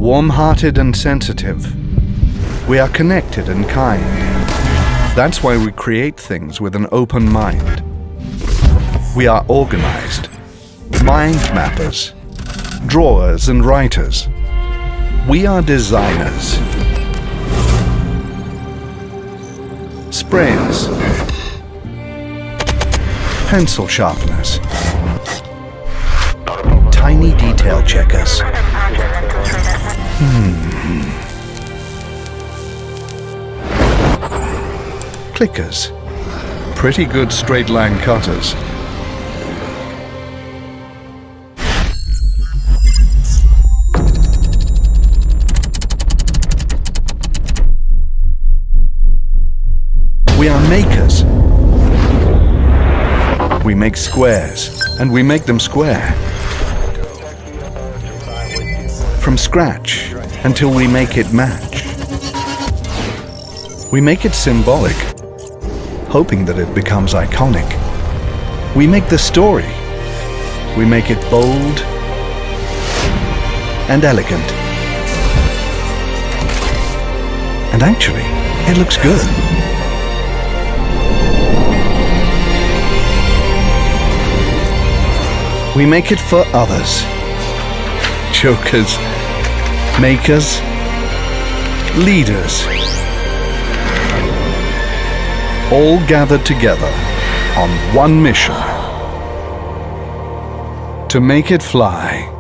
warm-hearted and sensitive. We are connected and kind. That's why we create things with an open mind. We are organized, mind mappers, drawers and writers. We are designers. Sprayers. Pencil sharpeners. Tiny detail checkers. Clickers. Pretty good straight line cutters. We are makers. We make squares, and we make them square. From scratch until we make it match. We make it symbolic, hoping that it becomes iconic. We make the story. We make it bold and elegant. And actually, it looks good. We make it for others. Jokers, makers, leaders. All gathered together on one mission. To make it fly.